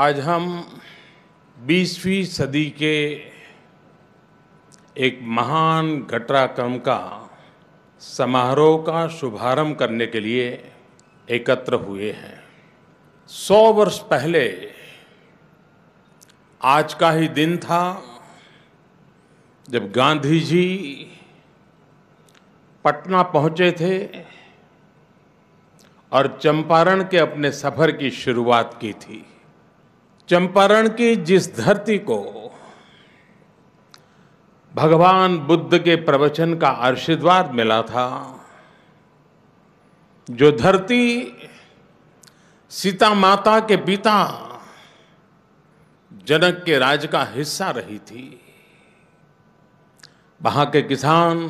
आज हम 20वीं सदी के एक महान घटनाक्रम का समारोह का शुभारंभ करने के लिए एकत्र हुए हैं। 100 वर्ष पहले आज का ही दिन था जब गांधी जी पटना पहुंचे थे और चंपारण के अपने सफर की शुरुआत की थी। चंपारण की जिस धरती को भगवान बुद्ध के प्रवचन का आशीर्वाद मिला था, जो धरती सीता माता के पिता जनक के राज का हिस्सा रही थी, वहां के किसान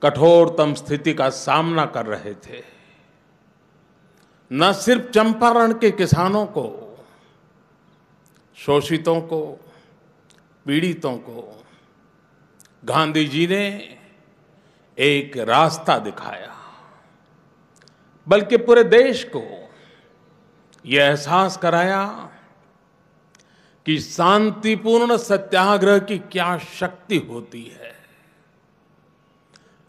कठोरतम स्थिति का सामना कर रहे थे। न सिर्फ चंपारण के किसानों को, शोषितों को, पीड़ितों को गांधी जी ने एक रास्ता दिखाया, बल्कि पूरे देश को यह एहसास कराया कि शांतिपूर्ण सत्याग्रह की क्या शक्ति होती है।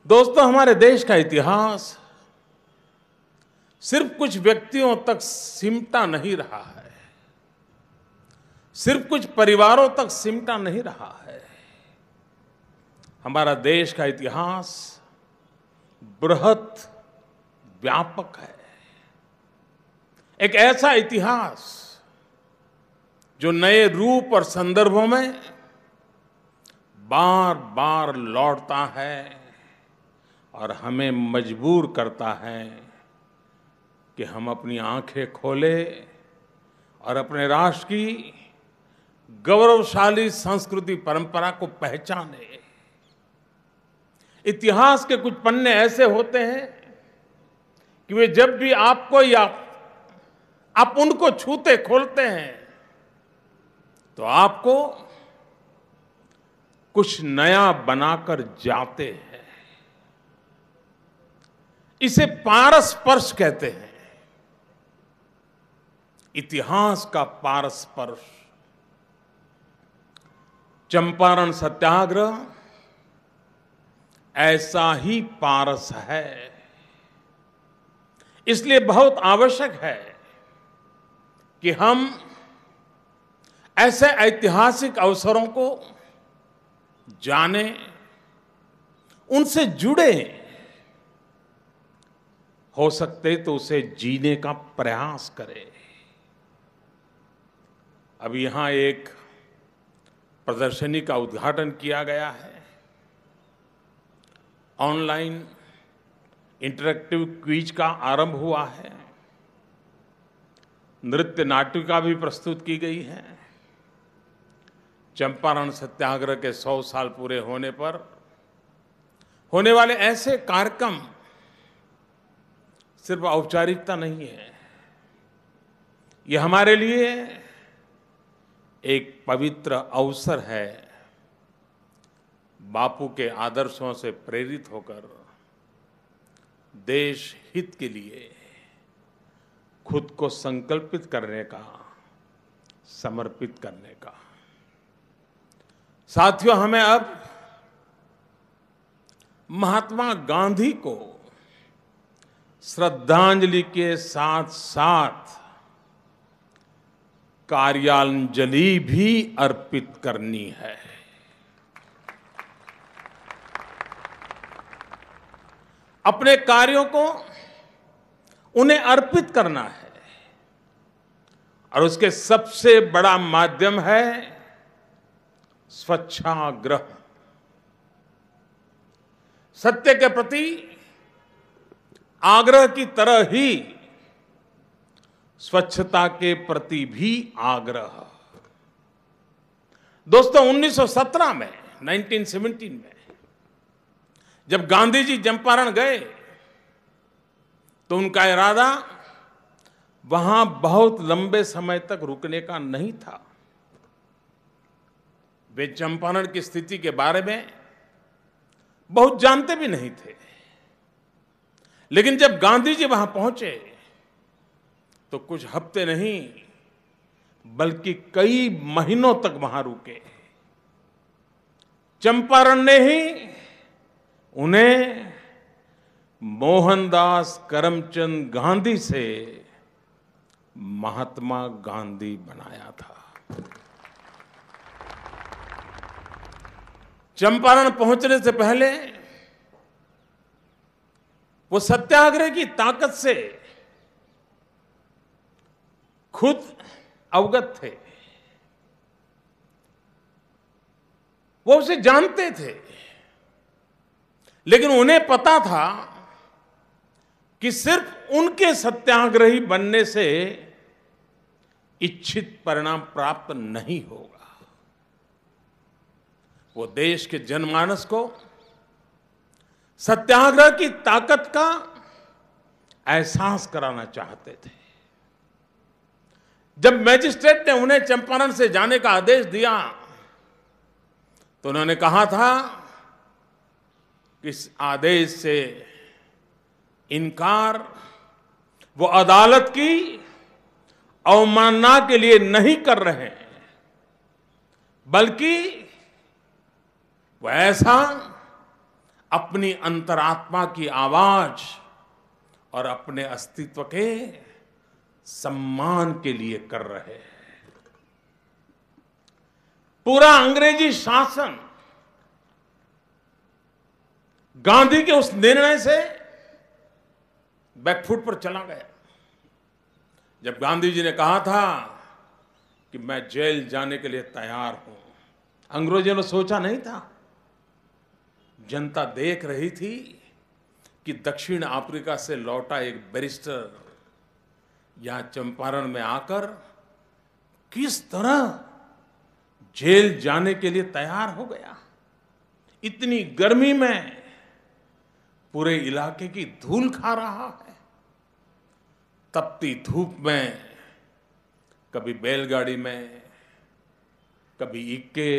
दोस्तों, हमारे देश का इतिहास सिर्फ कुछ व्यक्तियों तक सिमटा नहीं रहा है, सिर्फ कुछ परिवारों तक सिमटा नहीं रहा है। हमारा देश का इतिहास बृहत, व्यापक है। एक ऐसा इतिहास जो नए रूप और संदर्भों में बार बार लौटता है और हमें मजबूर करता है कि हम अपनी आंखें खोलें और अपने राष्ट्र की गौरवशाली संस्कृति परंपरा को पहचाने। इतिहास के कुछ पन्ने ऐसे होते हैं कि वे जब भी आपको या आप उनको छूते खोलते हैं तो आपको कुछ नया बनाकर जाते हैं। इसे पारस्पर्श कहते हैं, इतिहास का पारस्पर्श। चंपारण सत्याग्रह ऐसा ही पारस है। इसलिए बहुत आवश्यक है कि हम ऐसे ऐतिहासिक अवसरों को जानें, उनसे जुड़े, हो सकते तो उसे जीने का प्रयास करें। अब यहां एक प्रदर्शनी का उद्घाटन किया गया है। ऑनलाइन इंटरैक्टिव क्विज का आरंभ हुआ है। नृत्य नाटिका भी प्रस्तुत की गई है। चंपारण सत्याग्रह के 100 साल पूरे होने पर होने वाले ऐसे कार्यक्रम सिर्फ औपचारिकता नहीं है, ये हमारे लिए एक पवित्र अवसर है बापू के आदर्शों से प्रेरित होकर देश हित के लिए खुद को संकल्पित करने का, समर्पित करने का। साथियों, हमें अब महात्मा गांधी को श्रद्धांजलि के साथ साथ कार्यांजलि भी अर्पित करनी है। अपने कार्यों को उन्हें अर्पित करना है और उसके सबसे बड़ा माध्यम है स्वच्छाग्रह। सत्य के प्रति आग्रह की तरह ही स्वच्छता के प्रति भी आग्रह। दोस्तों, 1917 में 1917 में जब गांधी जी चंपारण गए तो उनका इरादा वहां बहुत लंबे समय तक रुकने का नहीं था। वे चंपारण की स्थिति के बारे में बहुत जानते भी नहीं थे। लेकिन जब गांधी जी वहां पहुंचे तो कुछ हफ्ते नहीं बल्कि कई महीनों तक वहां रुके। चंपारण ने ही उन्हें मोहनदास करमचंद गांधी से महात्मा गांधी बनाया था। चंपारण पहुंचने से पहले वो सत्याग्रह की ताकत से खुद अवगत थे, वो उसे जानते थे, लेकिन उन्हें पता था कि सिर्फ उनके सत्याग्रही बनने से इच्छित परिणाम प्राप्त नहीं होगा। वो देश के जनमानस को सत्याग्रह की ताकत का एहसास कराना चाहते थे। जब मैजिस्ट्रेट ने उन्हें चंपारण से जाने का आदेश दिया तो उन्होंने कहा था कि इस आदेश से इनकार वो अदालत की अवमानना के लिए नहीं कर रहे हैं, बल्कि वो ऐसा अपनी अंतरात्मा की आवाज और अपने अस्तित्व के सम्मान के लिए कर रहे हैं। पूरा अंग्रेजी शासन गांधी के उस निर्णय से बैकफुट पर चला गया। जब गांधी जी ने कहा था कि मैं जेल जाने के लिए तैयार हूं, अंग्रेजों ने सोचा नहीं था, जनता देख रही थी कि दक्षिण अफ्रीका से लौटा एक बैरिस्टर यहां चंपारण में आकर किस तरह जेल जाने के लिए तैयार हो गया। इतनी गर्मी में पूरे इलाके की धूल खा रहा है, तपती धूप में, कभी बैलगाड़ी में, कभी इक्के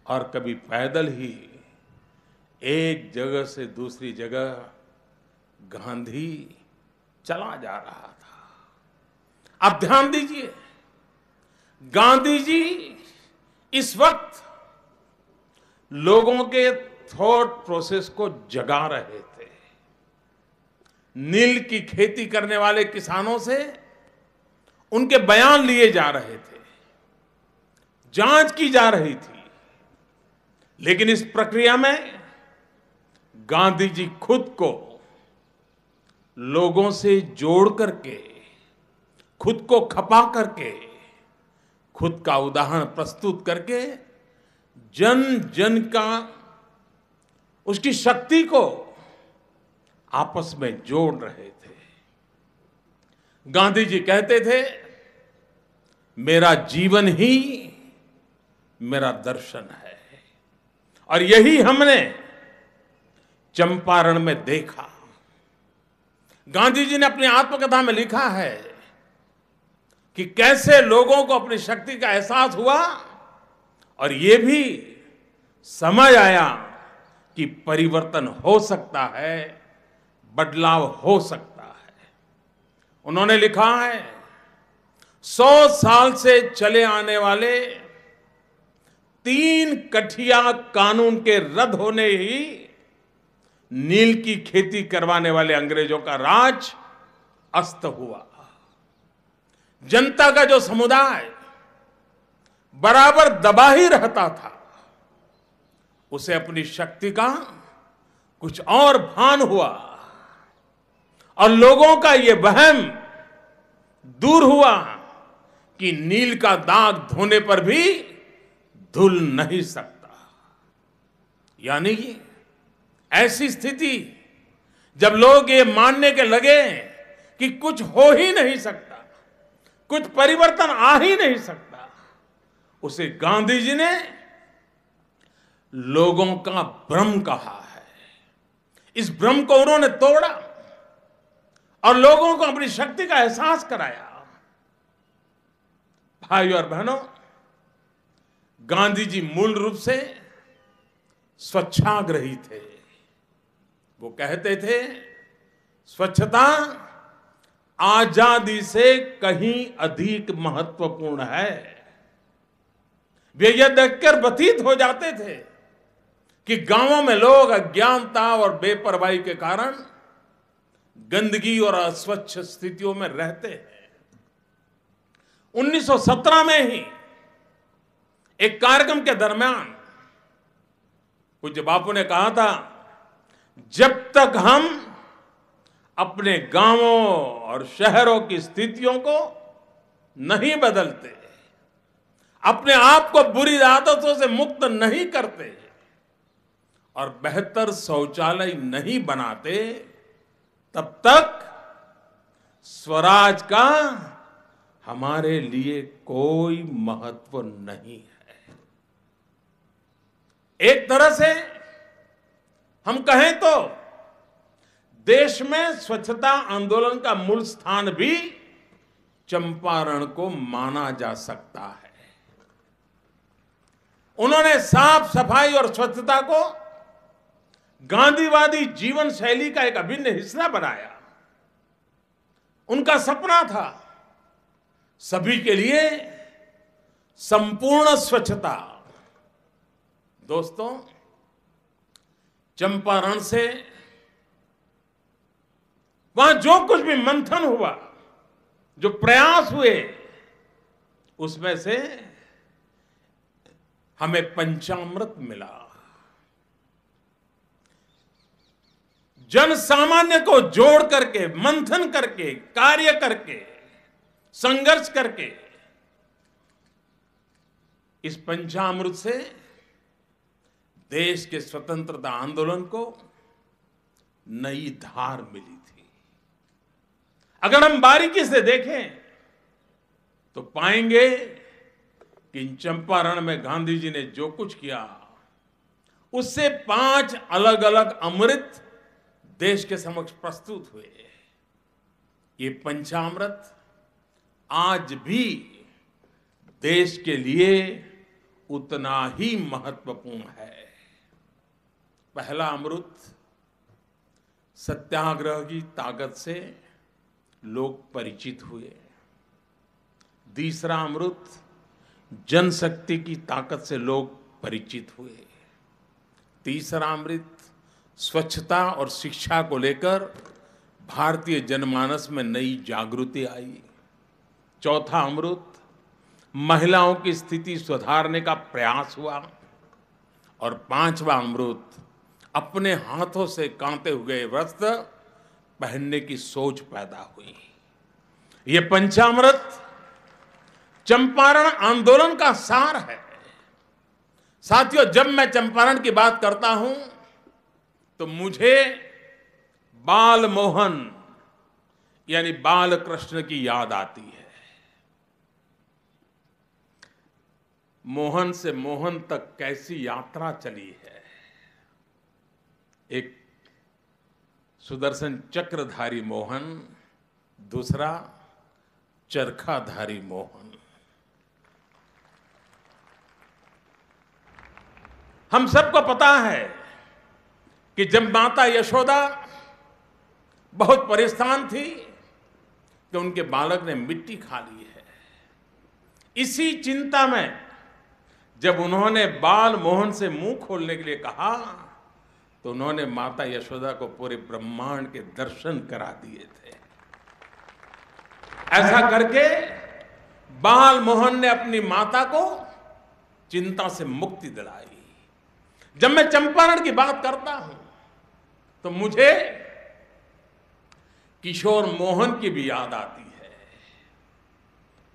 और कभी पैदल ही एक जगह से दूसरी जगह गांधी चला जा रहा था। आप ध्यान दीजिए, गांधी जी इस वक्त लोगों के थॉट प्रोसेस को जगा रहे थे। नील की खेती करने वाले किसानों से उनके बयान लिए जा रहे थे, जांच की जा रही थी, लेकिन इस प्रक्रिया में गांधी जी खुद को लोगों से जोड़ करके, खुद को खपा करके, खुद का उदाहरण प्रस्तुत करके जन जन का उसकी शक्ति को आपस में जोड़ रहे थे। गांधी जी कहते थे, मेरा जीवन ही मेरा दर्शन है, और यही हमने चंपारण में देखा। गांधी जी ने अपनी आत्मकथा में लिखा है कि कैसे लोगों को अपनी शक्ति का एहसास हुआ और ये भी समझ आया कि परिवर्तन हो सकता है, बदलाव हो सकता है। उन्होंने लिखा है, 100 साल से चले आने वाले 3 कठिया कानून के रद्द होने ही नील की खेती करवाने वाले अंग्रेजों का राज अस्त हुआ। जनता का जो समुदाय बराबर दबा ही रहता था, उसे अपनी शक्ति का कुछ और भान हुआ और लोगों का ये वहम दूर हुआ कि नील का दाग धोने पर भी धुल नहीं सकता। यानी कि ऐसी स्थिति जब लोग ये मानने के लगे कि कुछ हो ही नहीं सकता, कुछ परिवर्तन आ ही नहीं सकता, उसे गांधी जी ने लोगों का भ्रम कहा है। इस भ्रम को उन्होंने तोड़ा और लोगों को अपनी शक्ति का एहसास कराया। भाइयों और बहनों, गांधी जी मूल रूप से स्वच्छाग्रही थे। वो कहते थे, स्वच्छता आजादी से कहीं अधिक महत्वपूर्ण है। वे यह देखकर व्यथित हो जाते थे कि गांवों में लोग अज्ञानता और बेपरवाही के कारण गंदगी और अस्वच्छ स्थितियों में रहते हैं। 1917 में ही एक कार्यक्रम के दरमियान पूज्य बापू ने कहा था, जब तक हम अपने गांवों और शहरों की स्थितियों को नहीं बदलते, अपने आप को बुरी आदतों से मुक्त नहीं करते और बेहतर शौचालय नहीं बनाते, तब तक स्वराज का हमारे लिए कोई महत्व नहीं है। एक तरह से हम कहें तो देश में स्वच्छता आंदोलन का मूल स्थान भी चंपारण को माना जा सकता है। उन्होंने साफ सफाई और स्वच्छता को गांधीवादी जीवन शैली का एक अभिन्न हिस्सा बनाया। उनका सपना था सभी के लिए संपूर्ण स्वच्छता। दोस्तों, चंपारण से वहां जो कुछ भी मंथन हुआ, जो प्रयास हुए, उसमें से हमें पंचामृत मिला। जन सामान्य को जोड़ करके, मंथन करके, कार्य करके, संघर्ष करके इस पंचामृत से देश के स्वतंत्रता आंदोलन को नई धार मिली थी। अगर हम बारीकी से देखें तो पाएंगे कि इन चंपारण में गांधी जी ने जो कुछ किया, उससे 5 अलग अलग अमृत देश के समक्ष प्रस्तुत हुए। ये पंचामृत आज भी देश के लिए उतना ही महत्वपूर्ण है। पहला अमृत सत्याग्रह की ताकत से लोग परिचित हुए। दूसरा अमृत जनशक्ति की ताकत से लोग परिचित हुए। तीसरा अमृत स्वच्छता और शिक्षा को लेकर भारतीय जनमानस में नई जागृति आई। चौथा अमृत महिलाओं की स्थिति सुधारने का प्रयास हुआ। और 5वां अमृत अपने हाथों से कांते हुए वस्त्र पहनने की सोच पैदा हुई। ये पंचामृत चंपारण आंदोलन का सार है। साथियों, जब मैं चंपारण की बात करता हूं तो मुझे बाल मोहन यानी बाल कृष्ण की याद आती है। मोहन से मोहन तक कैसी यात्रा चली है। एक सुदर्शन चक्रधारी मोहन, दूसरा चरखाधारी मोहन। हम सबको पता है कि जब माता यशोदा बहुत परेशान थी कि उनके बालक ने मिट्टी खा ली है, इसी चिंता में जब उन्होंने बाल मोहन से मुंह खोलने के लिए कहा तो उन्होंने माता यशोदा को पूरे ब्रह्मांड के दर्शन करा दिए थे। ऐसा करके बाल मोहन ने अपनी माता को चिंता से मुक्ति दिलाई। जब मैं चंपारण की बात करता हूं तो मुझे किशोर मोहन की भी याद आती है।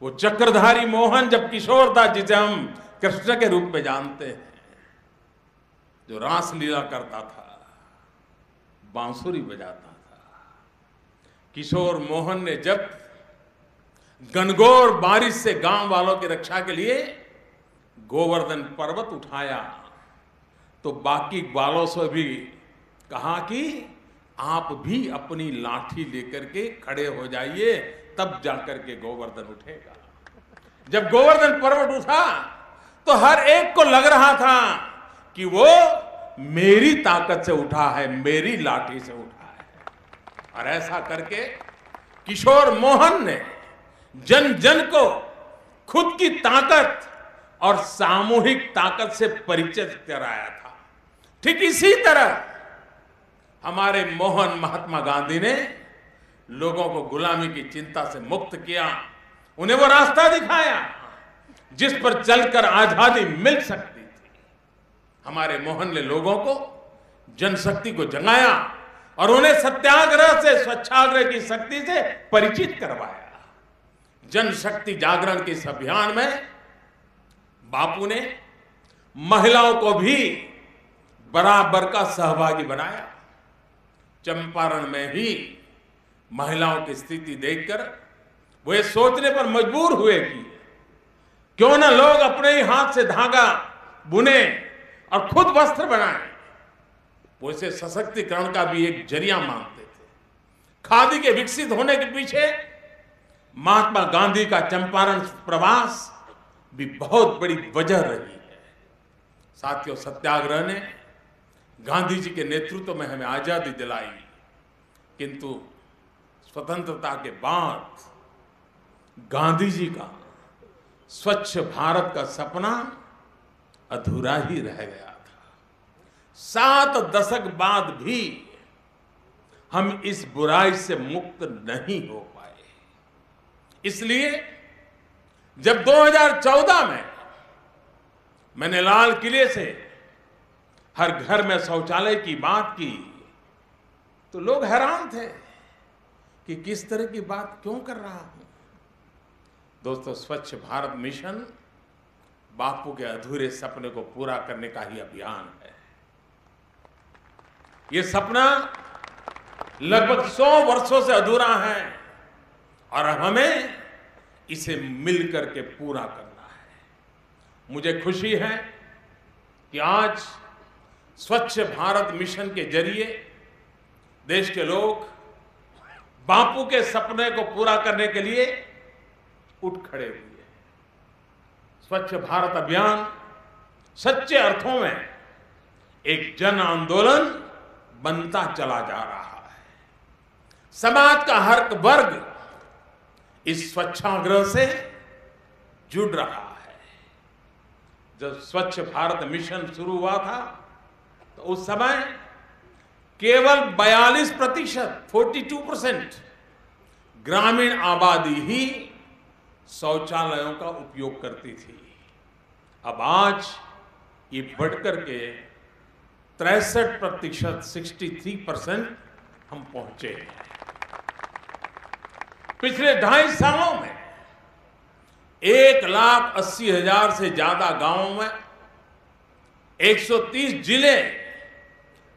वो चक्रधारी मोहन जब किशोर था, जिसे हम कृष्ण के रूप में जानते हैं, जो रास लीला करता था, बांसुरी बजाता था। किशोर मोहन ने जब घनघोर बारिश से गांव वालों की रक्षा के लिए गोवर्धन पर्वत उठाया तो बाकी बालों से भी कहा कि आप भी अपनी लाठी लेकर के खड़े हो जाइए, तब जाकर के गोवर्धन उठेगा। जब गोवर्धन पर्वत उठा तो हर एक को लग रहा था कि वो मेरी ताकत से उठा है, मेरी लाठी से उठा है। और ऐसा करके किशोर मोहन ने जन जन को खुद की ताकत और सामूहिक ताकत से परिचित कराया था। ठीक इसी तरह हमारे मोहन महात्मा गांधी ने लोगों को गुलामी की चिंता से मुक्त किया, उन्हें वो रास्ता दिखाया जिस पर चलकर आजादी मिल सकती थी। हमारे मोहन ने लोगों को जनशक्ति को जगाया और उन्हें सत्याग्रह से, स्वच्छाग्रह की शक्ति से परिचित करवाया। जनशक्ति जागरण के इस अभियान में बापू ने महिलाओं को भी बराबर का सहभागी बनाया। चंपारण में ही महिलाओं की स्थिति देखकर वो ये सोचने पर मजबूर हुए कि क्यों न लोग अपने ही हाथ से धागा बुने और खुद वस्त्र बनाएं। वो इसे सशक्तिकरण का भी एक जरिया मानते थे। खादी के विकसित होने के पीछे महात्मा गांधी का चंपारण प्रवास भी बहुत बड़ी वजह रही है। साथियों, सत्याग्रह ने गांधी जी के नेतृत्व में हमें आजादी दिलाई, किंतु स्वतंत्रता के बाद गांधी जी का स्वच्छ भारत का सपना अधूरा ही रह गया था। 7 दशक बाद भी हम इस बुराई से मुक्त नहीं हो पाए। इसलिए जब 2014 में मैंने लाल किले से हर घर में शौचालय की बात की तो लोग हैरान थे कि किस तरह की बात क्यों कर रहा हूं। दोस्तों, स्वच्छ भारत मिशन बापू के अधूरे सपने को पूरा करने का ही अभियान है। यह सपना लगभग 100 वर्षों से अधूरा है और अब हमें इसे मिलकर के पूरा करना है। मुझे खुशी है कि आज स्वच्छ भारत मिशन के जरिए देश के लोग बापू के सपने को पूरा करने के लिए उठ खड़े हुए। स्वच्छ भारत अभियान सच्चे अर्थों में एक जन आंदोलन बनता चला जा रहा है। समाज का हर वर्ग इस स्वच्छाग्रह से जुड़ रहा है। जब स्वच्छ भारत मिशन शुरू हुआ था तो उस समय केवल 42%, 42% ग्रामीण आबादी ही शौचालयों का उपयोग करती थी। अब आज ये बढ़कर के 63%, 63% हम पहुंचे हैं। पिछले 2.5 सालों में 1,80,000 से ज्यादा गांवों में 130 जिले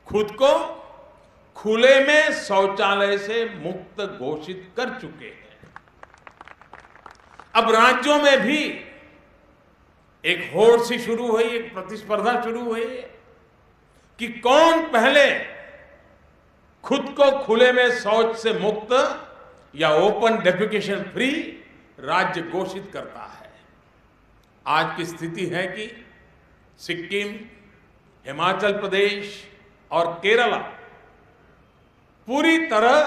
खुद को खुले में शौचालय से मुक्त घोषित कर चुके हैं। अब राज्यों में भी एक होड़ सी शुरू हुई, एक प्रतिस्पर्धा शुरू हुई कि कौन पहले खुद को खुले में शौच से मुक्त या ओपन डेफिकेशन फ्री राज्य घोषित करता है। आज की स्थिति है कि सिक्किम, हिमाचल प्रदेश और केरला पूरी तरह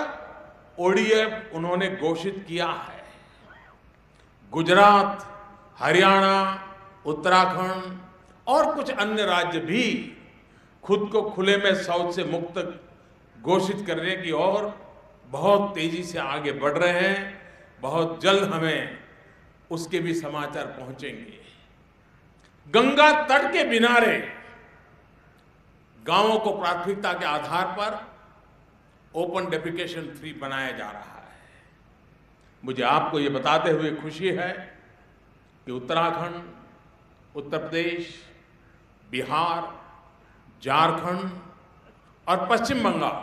ओडीएफ उन्होंने घोषित किया है। गुजरात, हरियाणा, उत्तराखंड और कुछ अन्य राज्य भी खुद को खुले में शौच से मुक्त घोषित करने की ओर बहुत तेजी से आगे बढ़ रहे हैं। बहुत जल्द हमें उसके भी समाचार पहुंचेंगे। गंगा तट के किनारे गांवों को प्राथमिकता के आधार पर ओपन डेफिकेशन फ्री बनाया जा रहा है। मुझे आपको ये बताते हुए खुशी है कि उत्तराखंड, उत्तर प्रदेश, बिहार, झारखंड और पश्चिम बंगाल,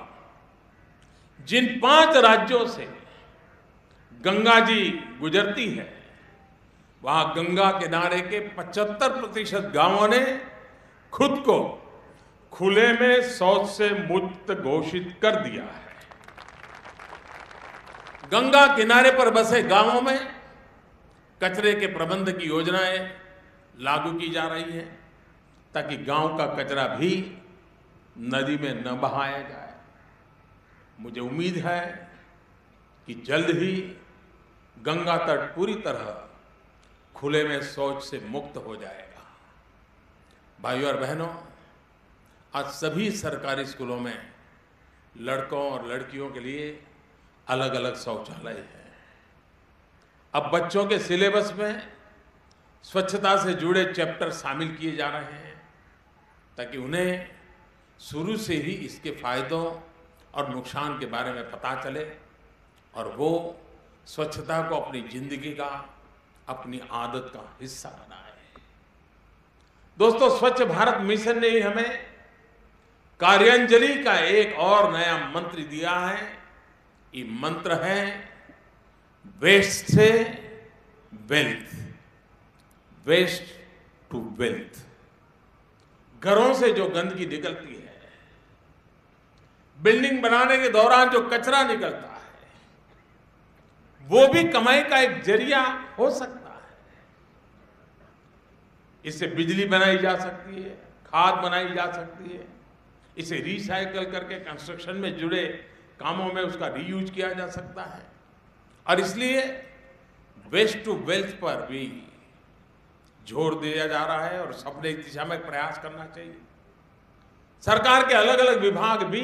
जिन 5 राज्यों से गंगा जी गुजरती है, वहां गंगा किनारे के 75% गांवों ने खुद को खुले में शौच से मुक्त घोषित कर दिया है। गंगा किनारे पर बसे गांवों में कचरे के प्रबंध की योजनाएं लागू की जा रही हैं ताकि गांव का कचरा भी नदी में न बहाया जाए। मुझे उम्मीद है कि जल्द ही गंगा तट पूरी तरह खुले में शौच से मुक्त हो जाएगा। भाइयों और बहनों, आज सभी सरकारी स्कूलों में लड़कों और लड़कियों के लिए अलग अलग शौचालय हैं। अब बच्चों के सिलेबस में स्वच्छता से जुड़े चैप्टर शामिल किए जा रहे हैं ताकि उन्हें शुरू से ही इसके फायदों और नुकसान के बारे में पता चले और वो स्वच्छता को अपनी जिंदगी का, अपनी आदत का हिस्सा बनाए। दोस्तों, स्वच्छ भारत मिशन ने ही हमें कार्यांजलि का एक और नया मंत्र दिया है। ये मंत्र है वेस्ट से वेल्थ, वेस्ट टू वेल्थ। घरों से जो गंदगी निकलती है, बिल्डिंग बनाने के दौरान जो कचरा निकलता है, वो भी कमाई का एक जरिया हो सकता है। इससे बिजली बनाई जा सकती है, खाद बनाई जा सकती है, इसे रिसाइकल करके कंस्ट्रक्शन में जुड़े कामों में उसका रीयूज किया जा सकता है। और इसलिए वेस्ट टू वेल्थ पर भी जोर दिया जा रहा है और सबने इस दिशा में प्रयास करना चाहिए। सरकार के अलग अलग विभाग भी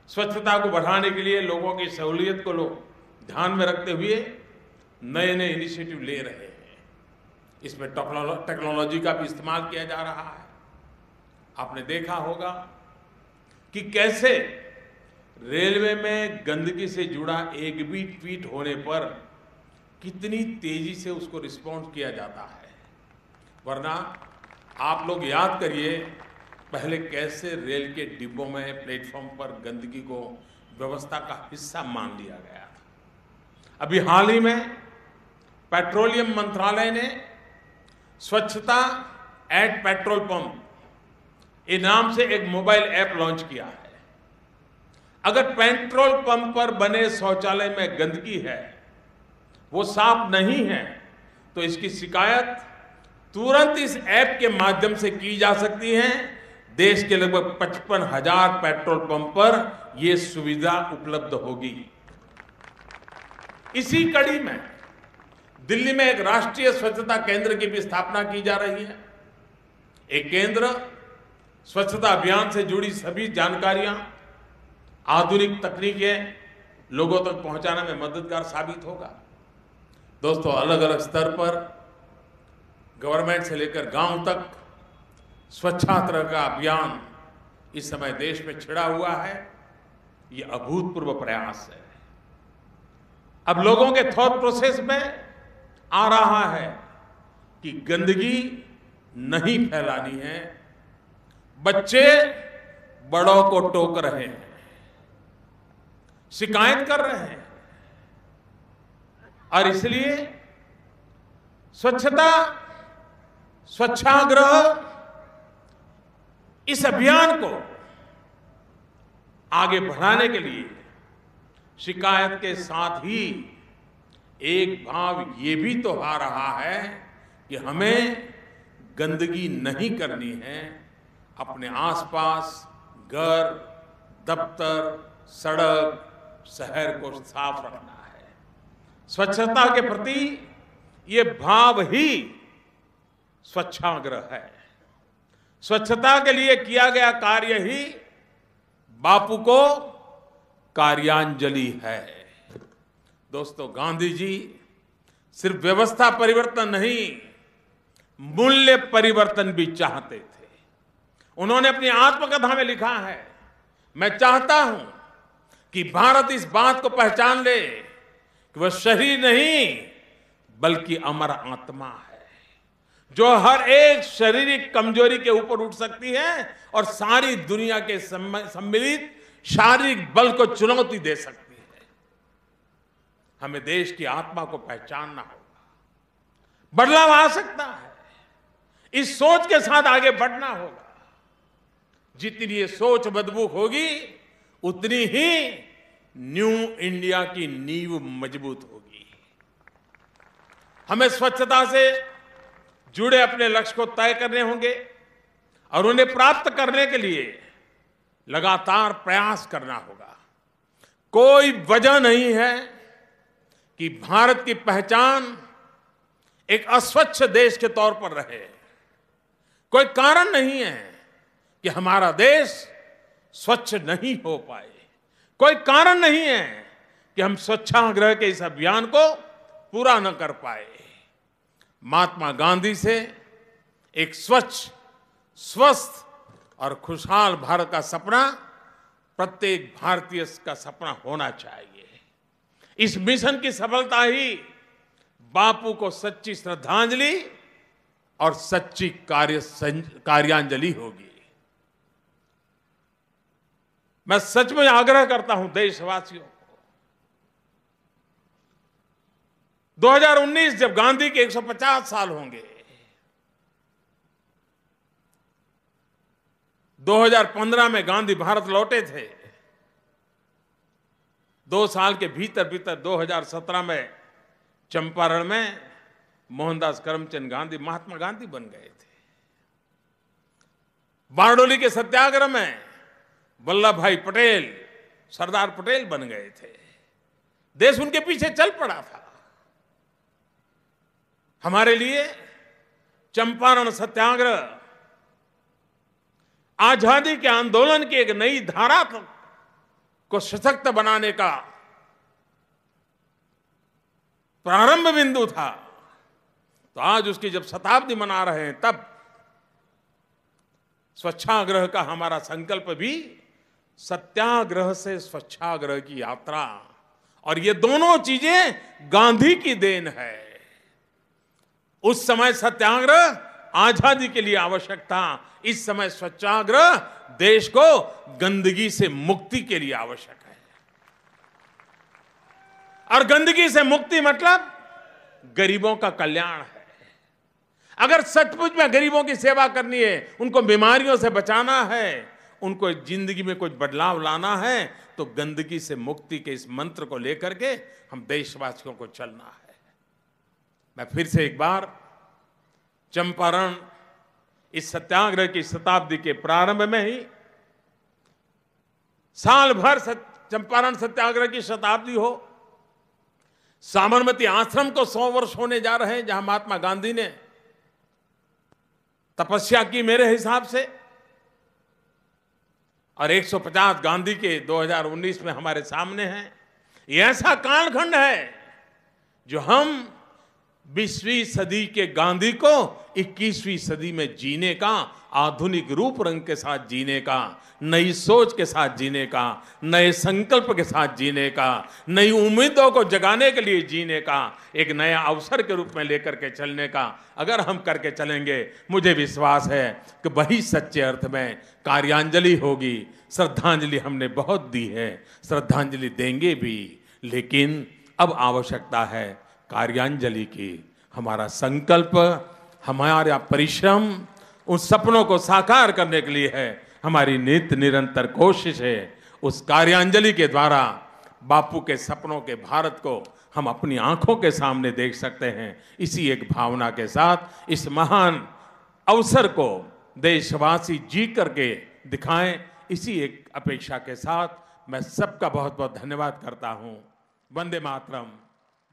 स्वच्छता को बढ़ाने के लिए लोगों की सहूलियत को ध्यान में रखते हुए नए नए इनिशिएटिव ले रहे हैं। इसमें टेक्नोलॉजी का भी इस्तेमाल किया जा रहा है। आपने देखा होगा कि कैसे रेलवे में गंदगी से जुड़ा एक भी ट्वीट होने पर कितनी तेजी से उसको रिस्पॉन्ड किया जाता है। वरना आप लोग याद करिए, पहले कैसे रेल के डिब्बों में, प्लेटफॉर्म पर गंदगी को व्यवस्था का हिस्सा मान लिया गया था। अभी हाल ही में पेट्रोलियम मंत्रालय ने स्वच्छता एट पेट्रोल पंप नाम से एक मोबाइल ऐप लॉन्च किया है। अगर पेट्रोल पंप पर बने शौचालय में गंदगी है, वो साफ नहीं है, तो इसकी शिकायत तुरंत इस ऐप के माध्यम से की जा सकती है। देश के लगभग 55,000 पेट्रोल पंप पर यह सुविधा उपलब्ध होगी। इसी कड़ी में दिल्ली में एक राष्ट्रीय स्वच्छता केंद्र की भी स्थापना की जा रही है। एक केंद्र स्वच्छता अभियान से जुड़ी सभी जानकारियां, आधुनिक तकनीकें लोगों तक पहुंचाने में मददगार साबित होगा। दोस्तों, अलग अलग स्तर पर गवर्नमेंट से लेकर गांव तक स्वच्छात्र का अभियान इस समय देश में छिड़ा हुआ है। ये अभूतपूर्व प्रयास है। अब लोगों के थॉट प्रोसेस में आ रहा है कि गंदगी नहीं फैलानी है। बच्चे बड़ों को टोक रहे हैं, शिकायत कर रहे हैं, और इसलिए स्वच्छता स्वच्छाग्रह इस अभियान को आगे बढ़ाने के लिए शिकायत के साथ ही एक भाव ये भी तो आ रहा है कि हमें गंदगी नहीं करनी है। अपने आसपास घर, दफ्तर, सड़क, शहर को साफ रखना है। स्वच्छता के प्रति ये भाव ही स्वच्छाग्रह है। स्वच्छता के लिए किया गया कार्य ही बापू को कार्यांजलि है। दोस्तों, गांधी जी सिर्फ व्यवस्था परिवर्तन नहीं, मूल्य परिवर्तन भी चाहते थे। उन्होंने अपनी आत्मकथा में लिखा है, मैं चाहता हूं कि भारत इस बात को पहचान ले कि वह शरीर नहीं बल्कि अमर आत्मा है, जो हर एक शारीरिक कमजोरी के ऊपर उठ सकती है और सारी दुनिया के सम्मिलित शारीरिक बल को चुनौती दे सकती है। हमें देश की आत्मा को पहचानना होगा। बदलाव आ सकता है, इस सोच के साथ आगे बढ़ना होगा। जितनी ये सोच मजबूत होगी, उतनी ही न्यू इंडिया की नींव मजबूत होगी। हमें स्वच्छता से जुड़े अपने लक्ष्य को तय करने होंगे और उन्हें प्राप्त करने के लिए लगातार प्रयास करना होगा। कोई वजह नहीं है कि भारत की पहचान एक अस्वच्छ देश के तौर पर रहे। कोई कारण नहीं है कि हमारा देश स्वच्छ नहीं हो पाए। कोई कारण नहीं है कि हम स्वच्छाग्रह के इस अभियान को पूरा न कर पाए। महात्मा गांधी से एक स्वच्छ, स्वस्थ और खुशहाल भारत का सपना प्रत्येक भारतीय का सपना होना चाहिए। इस मिशन की सफलता ही बापू को सच्ची श्रद्धांजलि और सच्ची कार्यांजलि होगी। मैं सच में आग्रह करता हूं देशवासियों को, 2019 जब गांधी के 150 साल होंगे, 2015 में गांधी भारत लौटे थे, 2 साल के भीतर भीतर 2017 में चंपारण में मोहनदास करमचंद गांधी महात्मा गांधी बन गए थे। बारडोली के सत्याग्रह में वल्लभ भाई पटेल सरदार पटेल बन गए थे। देश उनके पीछे चल पड़ा था। हमारे लिए चंपारण सत्याग्रह आजादी के आंदोलन की एक नई धारा को सशक्त बनाने का प्रारंभ बिंदु था। तो आज उसकी जब शताब्दी मना रहे हैं, तब स्वच्छाग्रह का हमारा संकल्प भी सत्याग्रह से स्वच्छाग्रह की यात्रा, और ये दोनों चीजें गांधी की देन है। उस समय सत्याग्रह आजादी के लिए आवश्यक था, इस समय स्वच्छाग्रह देश को गंदगी से मुक्ति के लिए आवश्यक है। और गंदगी से मुक्ति मतलब गरीबों का कल्याण है। अगर सचमुच में गरीबों की सेवा करनी है, उनको बीमारियों से बचाना है, उनको जिंदगी में कुछ बदलाव लाना है, तो गंदगी से मुक्ति के इस मंत्र को लेकर के हम देशवासियों को चलना है। मैं फिर से एक बार चंपारण इस सत्याग्रह की शताब्दी के प्रारंभ में ही, साल भर चंपारण सत्याग्रह की शताब्दी हो, साबरमती आश्रम को 100 वर्ष होने जा रहे हैं, जहां महात्मा गांधी ने तपस्या की मेरे हिसाब से, और 150 गांधी के 2019 में हमारे सामने हैं। ये ऐसा कालखंड है जो हम 20वीं सदी के गांधी को 21वीं सदी में जीने का, आधुनिक रूप रंग के साथ जीने का, नई सोच के साथ जीने का, नए संकल्प के साथ जीने का, नई उम्मीदों को जगाने के लिए जीने का, एक नया अवसर के रूप में लेकर के चलने का अगर हम करके चलेंगे, मुझे विश्वास है कि वही सच्चे अर्थ में कार्यांजलि होगी। श्रद्धांजलि हमने बहुत दी है, श्रद्धांजलि देंगे भी, लेकिन अब आवश्यकता है कार्यांजलि की। हमारा संकल्प, हमारा परिश्रम उन सपनों को साकार करने के लिए है। हमारी नित्य निरंतर कोशिश है उस कार्यांजलि के द्वारा बापू के सपनों के भारत को हम अपनी आंखों के सामने देख सकते हैं। इसी एक भावना के साथ इस महान अवसर को देशवासी जी करके दिखाएं, इसी एक अपेक्षा के साथ मैं सबका बहुत बहुत धन्यवाद करता हूं। वंदे मातरम,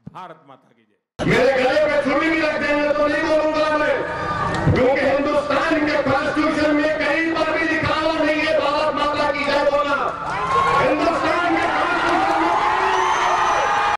भारत माता की जय। मेरे गले पे छुरी भी रख देंगे तो नहीं बोलूंगा मैं, क्योंकि हिंदुस्तान के कॉन्स्टिट्यूशन में